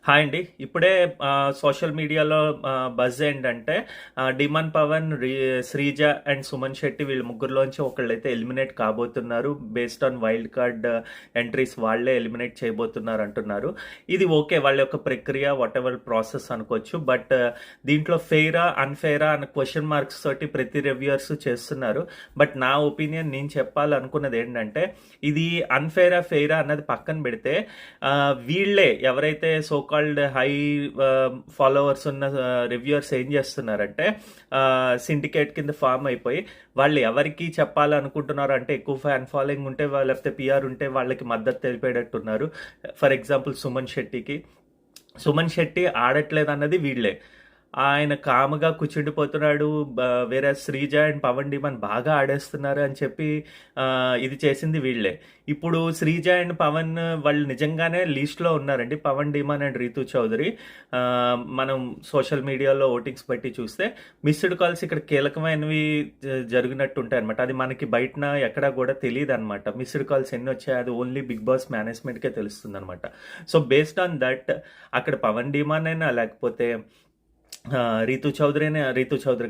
Hi అండి. ఇప్పుడే social మీడియాలో బజ్ ఏంటంటే డిమాన్ పవన్, శ్రీజ అండ్ సుమన్ శెట్టి వీళ్ళ ముగ్గురులోంచి ఒకళ్ళైతే ఎలిమినేట్ కాబోతున్నారు. Based on wild card entries వాళ్ళే ఎలిమినేట్ చేయబోతున్నారు అంటున్నారు. ఇది ఓకే, వాళ్ళ యొక్క ప్రక్రియ వాట్ ఎవర్ ప్రాసెస్ అనుకోవచ్చు. బట్ దీంట్లో ఫెయిరా అన్ఫెయిరా అన్న క్వశ్చన్ మార్క్స్ తోటి ప్రతి రివ్యూయర్స్ చేస్తున్నారు. బట్ నా ఒపీనియన్ నేను చెప్పాలనుకున్నది ఏంటంటే ఇది అన్ఫెయిరా ఫెయిరా అన్నది పక్కన పెడితే వీళ్ళే ఎవరైతే సో కాల్డ్ హై ఫాలోవర్స్ ఉన్న రివ్యూయర్స్ ఏం చేస్తున్నారంటే సిండికేట్ కింద ఫామ్ అయిపోయి వాళ్ళు ఎవరికి చెప్పాలనుకుంటున్నారు అంటే ఎక్కువ ఫ్యాన్ ఫాలోయింగ్ ఉంటే లేకపోతే పిఆర్ ఉంటే వాళ్ళకి మద్దతు తెలిపేటట్టున్నారు. ఫర్ ఎగ్జాంపుల్ సుమన్ శెట్టి ఆడట్లేదు అన్నది వీళ్ళే. ఆయన కాముగా కూర్చుండిపోతున్నాడు, వేరే శ్రీజ అండ్ పవన్ డిమాన్ బాగా ఆడేస్తున్నారు అని చెప్పి ఇది చేసింది వీళ్ళే. ఇప్పుడు శ్రీజ అండ్ పవన్ వాళ్ళు నిజంగానే లీస్ట్లో ఉన్నారండి. పవన్ డిమాన్ అండ్ రీతూ చౌదరి మనం సోషల్ మీడియాలో ఓటింగ్స్ బట్టి చూస్తే మిస్డ్ కాల్స్ ఇక్కడ కీలకమైనవి జరిగినట్టు ఉంటాయి అనమాట. అది మనకి బయటన ఎక్కడా కూడా తెలియదు అనమాట. మిస్డ్ కాల్స్ ఎన్ని వచ్చాయి అది ఓన్లీ బిగ్ బాస్ మేనేజ్మెంట్కే తెలుస్తుంది అనమాట. సో బేస్డ్ ఆన్ దట్ అక్కడ పవన్ డిమాన్ అయినా లేకపోతే రీతూ చౌదరి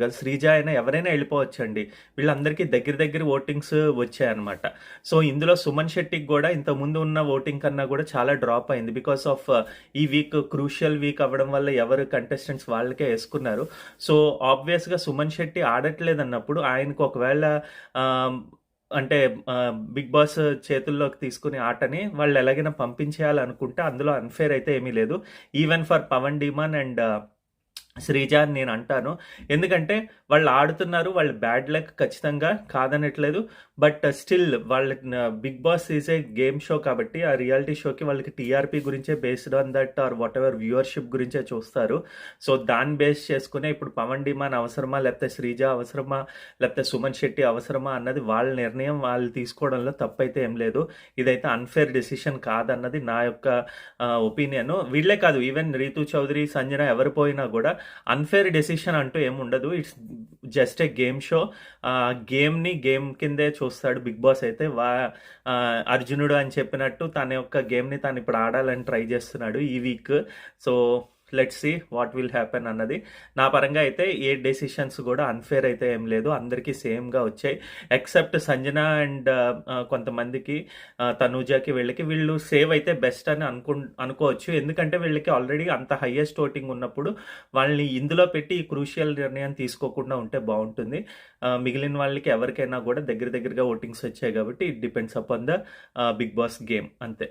కాదు, శ్రీజ అయినా ఎవరైనా వెళ్ళిపోవచ్చండి. వీళ్ళందరికీ దగ్గర ఓటింగ్స్ వచ్చాయన్నమాట. సో ఇందులో సుమన్ శెట్టికి కూడా ఇంతకుముందు ఉన్న ఓటింగ్ కన్నా కూడా చాలా డ్రాప్ అయింది. బికాస్ ఆఫ్ ఈ వీక్ క్రూషియల్ వీక్ అవ్వడం వల్ల ఎవరు కంటెస్టెంట్స్ వాళ్ళకే వేసుకున్నారు. సో ఆబ్వియస్గా సుమన్ శెట్టి ఆడట్లేదు అన్నప్పుడు ఆయనకు ఒకవేళ అంటే బిగ్ బాస్ చేతుల్లోకి తీసుకుని ఆటని వాళ్ళు ఎలాగైనా పంపించేయాలనుకుంటే అందులో అన్ఫేర్ అయితే ఏమీ లేదు. Even for Pavan Demon and Sreeja అని నేను అంటాను. ఎందుకంటే వాళ్ళు ఆడుతున్నారు, వాళ్ళు బ్యాడ్ లక్ ఖచ్చితంగా కాదనట్లేదు. బట్ స్టిల్ వాళ్ళ Bigg Boss is a game show కాబట్టి ఆ రియాలిటీ షోకి వాళ్ళకి టీఆర్పీ గురించే based on that or whatever viewership గురించే చూస్తారు. సో దాన్ని బేస్ చేసుకునే ఇప్పుడు పవన్ డిమాన్ అవసరమా, లేకపోతే శ్రీజ అవసరమా, లేకపోతే సుమన్ శెట్టి అవసరమా అన్నది వాళ్ళ నిర్ణయం, వాళ్ళు తీసుకోవడంలో తప్పైతే ఏం లేదు. ఇదైతే అన్ఫేర్ డెసిషన్ కాదన్నది నా యొక్క ఒపీనియన్. వీళ్ళే కాదు, ఈవెన్ రీతూ చౌదరి, సంజన ఎవరు పోయినా కూడా అన్ఫేర్ డెసిషన్ అంటూ ఏముండదు. It's just a game show. Game కిందే చూస్తాడు బిగ్ బాస్ అయితే. అర్జునుడు అని చెప్పినట్టు తన యొక్క గేమ్ని తాను ఇప్పుడు ఆడాలని ట్రై చేస్తున్నాడు ఈ week. So let's see what will happen అన్నది. నా పరంగా అయితే ఏ డెసిషన్స్ కూడా అన్ఫేర్ అయితే ఏం లేదు, అందరికీ సేమ్గా వచ్చాయి. ఎక్సెప్ట్ సంజన అండ్ కొంతమందికి తనూజాకి వీళ్ళు సేవ్ అయితే బెస్ట్ అని అనుకోవచ్చు. ఎందుకంటే వీళ్ళకి ఆల్రెడీ అంత హైయెస్ట్ ఓటింగ్ ఉన్నప్పుడు వాళ్ళని ఇందులో పెట్టి ఈ క్రూషియల్ నిర్ణయం తీసుకోకుండా ఉంటే బాగుంటుంది. మిగిలిన వాళ్ళకి ఎవరికైనా కూడా దగ్గరగా ఓటింగ్స్ వచ్చాయి కాబట్టి it depends upon the Bigg Boss game అంతే.